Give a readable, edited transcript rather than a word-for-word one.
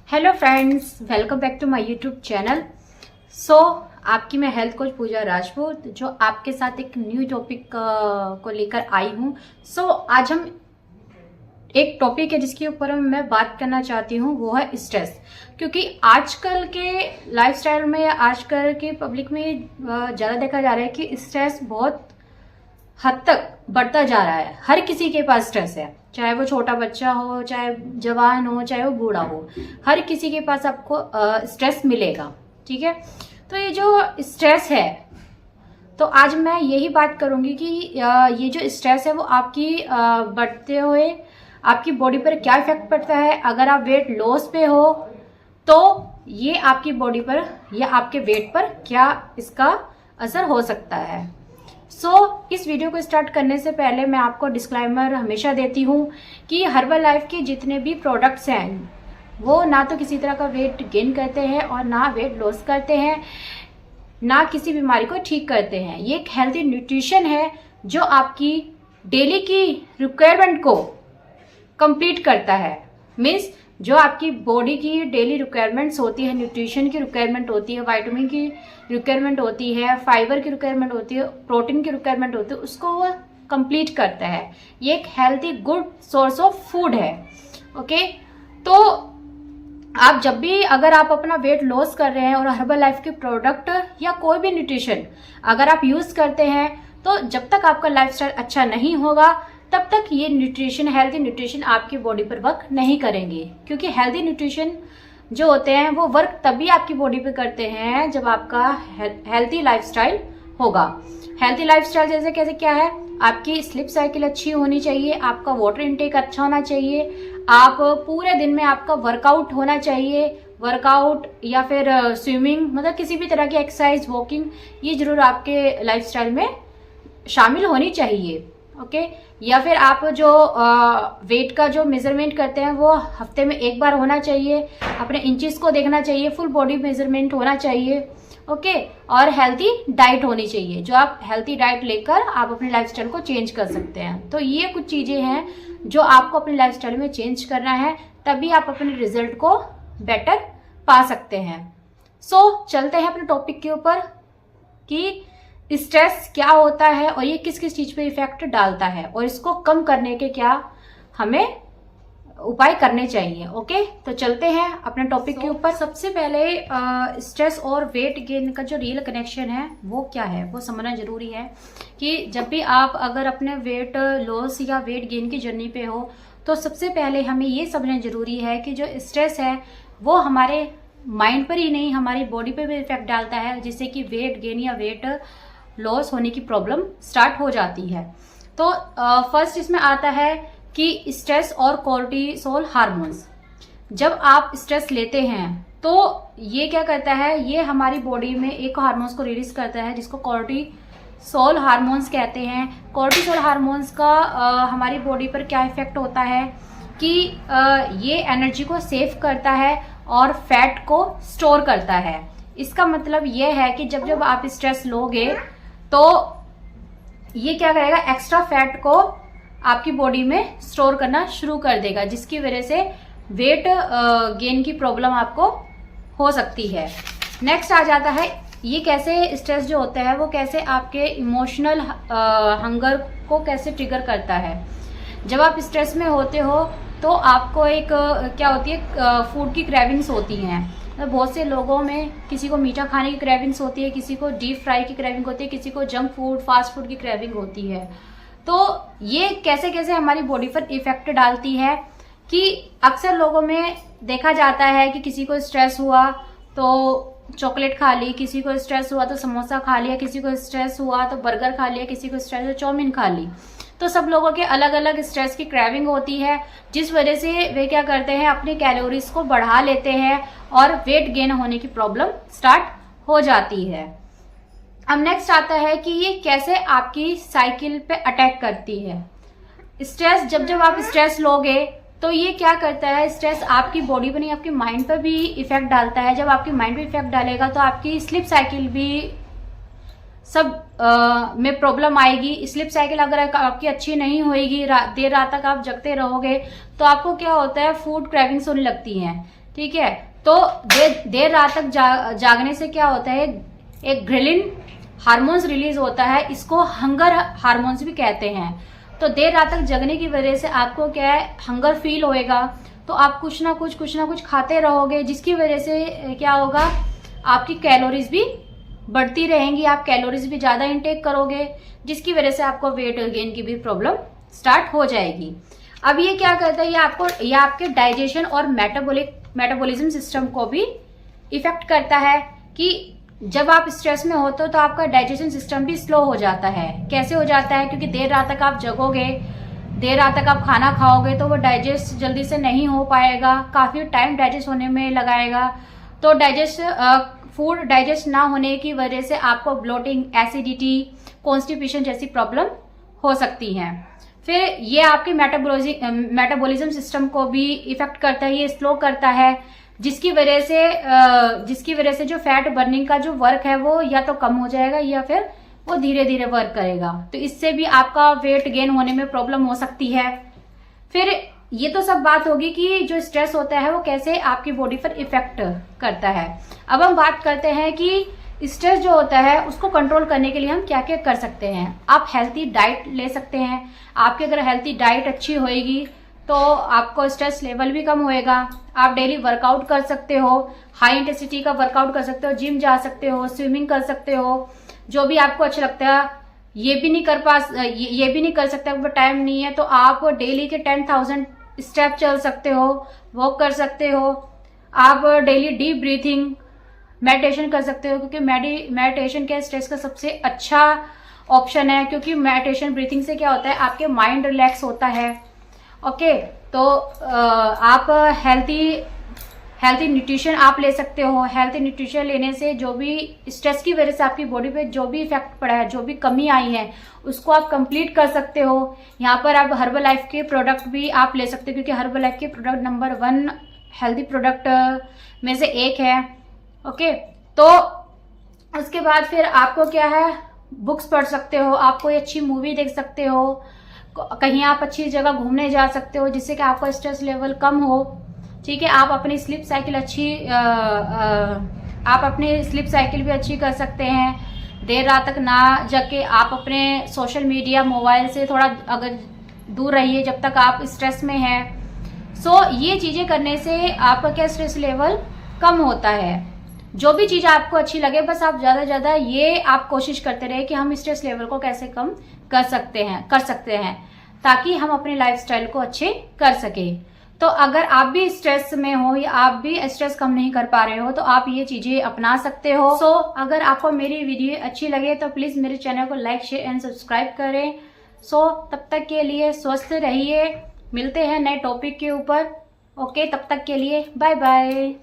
Hello friends, welcome back to my YouTube channel. आपकी मैं health coach पूजा राजपूत जो आपके साथ एक न्यू टॉपिक को लेकर आई हूँ। आज हम एक टॉपिक है जिसके ऊपर मैं बात करना चाहती हूँ, वो है स्ट्रेस। क्योंकि आजकल के लाइफस्टाइल में या आजकल के पब्लिक में ज़्यादा देखा जा रहा है कि स्ट्रेस बहुत हद तक बढ़ता जा रहा है। हर किसी के पास स्ट्रेस है, चाहे वो छोटा बच्चा हो, चाहे जवान हो, चाहे वो बूढ़ा हो, हर किसी के पास आपको स्ट्रेस मिलेगा। ठीक है, तो ये जो स्ट्रेस है, तो आज मैं यही बात करूंगी कि ये जो स्ट्रेस है वो आपकी बढ़ते हुए आपकी बॉडी पर क्या इफेक्ट पड़ता है। अगर आप वेट लॉस पे हो तो ये आपकी बॉडी पर या आपके वेट पर क्या इसका असर हो सकता है। इस वीडियो को स्टार्ट करने से पहले मैं आपको डिस्क्लेमर हमेशा देती हूँ कि हर्बल लाइफ के जितने भी प्रोडक्ट्स हैं वो ना तो किसी तरह का वेट गेन करते हैं और ना वेट लॉस करते हैं, ना किसी बीमारी को ठीक करते हैं। ये एक हेल्थी न्यूट्रिशन है जो आपकी डेली की रिक्वायरमेंट को कंप्लीट करता है। मीन्स जो आपकी बॉडी की डेली रिक्वायरमेंट्स होती है, न्यूट्रिशन की रिक्वायरमेंट होती है, विटामिन की रिक्वायरमेंट होती है, फाइबर की रिक्वायरमेंट होती है, प्रोटीन की रिक्वायरमेंट होती है, उसको वो कंप्लीट करता है। ये एक healthy good source of food है। ओके, तो आप जब भी अगर आप अपना वेट लॉस कर रहे हैं और हर्बल लाइफ के प्रोडक्ट या कोई भी न्यूट्रिशन अगर आप यूज करते हैं, तो जब तक आपका लाइफस्टाइल अच्छा नहीं होगा तब तक ये न्यूट्रिशन, हेल्दी न्यूट्रिशन आपकी बॉडी पर वर्क नहीं करेंगे। क्योंकि हेल्दी न्यूट्रिशन जो होते हैं वो वर्क तभी आपकी बॉडी पे करते हैं जब आपका हेल्थी लाइफस्टाइल होगा। हेल्थी लाइफस्टाइल जैसे कैसे क्या है, आपकी स्लीप साइकिल अच्छी होनी चाहिए, आपका वाटर इनटेक अच्छा होना चाहिए, आप पूरे दिन में आपका वर्कआउट होना चाहिए, वर्कआउट या फिर स्विमिंग, मतलब किसी भी तरह की एक्सरसाइज, वॉकिंग, ये जरूर आपके लाइफस्टाइल में शामिल होनी चाहिए। ओके, या फिर आप जो वेट का जो मेजरमेंट करते हैं वो हफ्ते में एक बार होना चाहिए, अपने इंचेस को देखना चाहिए, फुल बॉडी मेजरमेंट होना चाहिए। ओके, और हेल्थी डाइट होनी चाहिए, जो आप हेल्थी डाइट लेकर आप अपने लाइफस्टाइल को चेंज कर सकते हैं। तो ये कुछ चीजें हैं जो आपको अपने लाइफस्टाइल में चेंज करना है, तभी आप अपने रिजल्ट को बेटर पा सकते हैं। चलते हैं अपने टॉपिक के ऊपर कि स्ट्रेस क्या होता है और ये किस किस चीज पे इफेक्ट डालता है और इसको कम करने के क्या हमें उपाय करने चाहिए। ओके, तो चलते हैं अपने टॉपिक के ऊपर। सबसे पहले स्ट्रेस और वेट गेन का जो रियल कनेक्शन है वो क्या है वो समझना जरूरी है। कि जब भी आप अगर अपने वेट लॉस या वेट गेन की जर्नी पे हो तो सबसे पहले हमें ये समझना जरूरी है कि जो स्ट्रेस है वो हमारे माइंड पर ही नहीं, हमारी बॉडी पे भी इफेक्ट डालता है, जिससे कि वेट गेन या वेट लॉस होने की प्रॉब्लम स्टार्ट हो जाती है। तो फर्स्ट इसमें आता है कि स्ट्रेस और कोर्टिसोल हार्मोन्स। जब आप स्ट्रेस लेते हैं तो ये क्या करता है, ये हमारी बॉडी में एक हार्मोन्स को रिलीज करता है जिसको कोर्टिसोल हार्मोन्स कहते हैं। कोर्टिसोल हार्मोन्स का हमारी बॉडी पर क्या इफेक्ट होता है कि ये एनर्जी को सेव करता है और फैट को स्टोर करता है। इसका मतलब ये है कि जब जब आप स्ट्रेस लोगे तो ये क्या करेगा, एक्स्ट्रा फैट को आपकी बॉडी में स्टोर करना शुरू कर देगा, जिसकी वजह से वेट गेन की प्रॉब्लम आपको हो सकती है। नेक्स्ट आ जाता है ये कैसे स्ट्रेस जो होता है वो कैसे आपके इमोशनल हंगर को कैसे ट्रिगर करता है। जब आप स्ट्रेस में होते हो तो आपको एक क्या होती है, फूड की क्रेविंग्स होती हैं। बहुत से लोगों में किसी को मीठा खाने की क्रेविंग्स होती है, किसी को डीप फ्राई की क्रेविंग होती है, किसी को जंक फूड, फास्ट फूड की क्रेविंग होती है। तो ये कैसे कैसे हमारी बॉडी पर इफेक्ट डालती है कि अक्सर लोगों में देखा जाता है कि किसी को स्ट्रेस हुआ तो चॉकलेट खा ली, किसी को स्ट्रेस हुआ तो समोसा खा लिया, किसी को स्ट्रेस हुआ तो बर्गर खा लिया, किसी को स्ट्रेस हुआ चाउमीन खा ली। तो सब लोगों के अलग अलग स्ट्रेस की क्रेविंग होती है, जिस वजह से वे क्या करते हैं, अपनी कैलोरीज को बढ़ा लेते हैं और वेट गेन होने की प्रॉब्लम स्टार्ट हो जाती है। अब नेक्स्ट आता है कि ये कैसे आपकी साइकिल पे अटैक करती है। स्ट्रेस जब जब आप स्ट्रेस लोगे तो ये क्या करता है, स्ट्रेस आपकी बॉडी पर नहीं आपके माइंड पर भी इफेक्ट डालता है। जब आपके माइंड पे इफेक्ट डालेगा तो आपकी स्लीप साइकिल भी सब में प्रॉब्लम आएगी। स्लीप साइकिल अगर आपकी अच्छी नहीं होएगी, देर रात तक आप जगते रहोगे तो आपको क्या होता है, फूड क्रेविंग्स होने लगती हैं। ठीक है। तो देर रात तक जागने से क्या होता है, एक ग्रेलिन हार्मोन्स रिलीज होता है, इसको हंगर हार्मोन्स भी कहते हैं। तो देर रात तक जगने की वजह से आपको क्या है, हंगर फील होएगा, तो आप कुछ ना कुछ खाते रहोगे, जिसकी वजह से क्या होगा, आपकी कैलोरीज भी बढ़ती रहेंगी, आप कैलोरीज भी ज्यादा इंटेक करोगे, जिसकी वजह से आपको वेट गेन की भी प्रॉब्लम स्टार्ट हो जाएगी। अब ये क्या करता है, ये आपके डाइजेशन और मेटाबॉलिज्म सिस्टम को भी इफेक्ट करता है, कि जब आप स्ट्रेस में होते हो तो आपका डाइजेशन सिस्टम भी स्लो हो जाता है। कैसे हो जाता है, क्योंकि देर रात तक आप जगोगे, देर रात तक आप खाना खाओगे, तो वो डाइजेस्ट जल्दी से नहीं हो पाएगा, काफी टाइम डाइजेस्ट होने में लगाएगा। तो फूड डाइजेस्ट ना होने की वजह से आपको ब्लोटिंग, एसिडिटी, कॉन्स्टिपेशन जैसी प्रॉब्लम हो सकती हैं। फिर ये आपके मेटाबॉलिज्म सिस्टम को भी इफेक्ट करता है, ये स्लो करता है, जिसकी वजह से जो फैट बर्निंग का जो वर्क है वो या तो कम हो जाएगा या फिर वो धीरे धीरे वर्क करेगा। तो इससे भी आपका वेट गेन होने में प्रॉब्लम हो सकती है। फिर ये तो सब बात होगी कि जो स्ट्रेस होता है वो कैसे आपकी बॉडी पर इफेक्ट करता है। अब हम बात करते हैं कि स्ट्रेस जो होता है उसको कंट्रोल करने के लिए हम क्या क्या कर सकते हैं। आप हेल्थी डाइट ले सकते हैं। आपकी अगर हेल्थी डाइट अच्छी होएगी तो आपको स्ट्रेस लेवल भी कम होएगा। आप डेली वर्कआउट कर सकते हो, हाई इंटेंसिटी का वर्कआउट कर सकते हो, जिम जा सकते हो, स्विमिंग कर सकते हो, जो भी आपको अच्छा लगता है। ये भी नहीं कर सकते, आपको टाइम नहीं है तो आप डेली के 10,000 स्टेप चल सकते हो, वॉक कर सकते हो। आप डेली डीप ब्रीथिंग, मेडिटेशन कर सकते हो, क्योंकि मेडिटेशन क्या स्ट्रेस का सबसे अच्छा ऑप्शन है, क्योंकि मेडिटेशन ब्रीथिंग से क्या होता है, आपके माइंड रिलैक्स होता है। ओके, तो आप हेल्थी न्यूट्रिशन आप ले सकते हो। हेल्थी न्यूट्रिशन लेने से जो भी स्ट्रेस की वजह से आपकी बॉडी पे जो भी इफेक्ट पड़ा है, जो भी कमी आई है, उसको आप कंप्लीट कर सकते हो। यहाँ पर आप हर्बल लाइफ के प्रोडक्ट भी आप ले सकते हो, क्योंकि हर्बल लाइफ के प्रोडक्ट नंबर 1 हेल्थी प्रोडक्ट में से एक है। ओके, तो उसके बाद फिर आपको क्या है, बुक्स पढ़ सकते हो, आप कोई अच्छी मूवी देख सकते हो, कहीं आप अच्छी जगह घूमने जा सकते हो, जिससे कि आपका स्ट्रेस लेवल कम हो। ठीक है, आप अपनी स्लीप साइकिल भी अच्छी कर सकते हैं। देर रात तक ना जग के आप अपने सोशल मीडिया, मोबाइल से थोड़ा अगर दूर रहिए जब तक आप स्ट्रेस में हैं। सो ये चीजें करने से आपका क्या स्ट्रेस लेवल कम होता है। जो भी चीज आपको अच्छी लगे, बस आप ज्यादा ये आप कोशिश करते रहे कि हम स्ट्रेस लेवल को कैसे कम कर सकते हैं, ताकि हम अपने लाइफस्टाइल को अच्छे कर सके। तो अगर आप भी स्ट्रेस में हो या आप भी स्ट्रेस कम नहीं कर पा रहे हो, तो आप ये चीजें अपना सकते हो। सो अगर आपको मेरी वीडियो अच्छी लगे तो प्लीज मेरे चैनल को लाइक, शेयर एंड सब्सक्राइब करें। सो तब तक के लिए स्वस्थ रहिए, मिलते हैं नए टॉपिक के ऊपर। ओके, तब तक के लिए बाय बाय।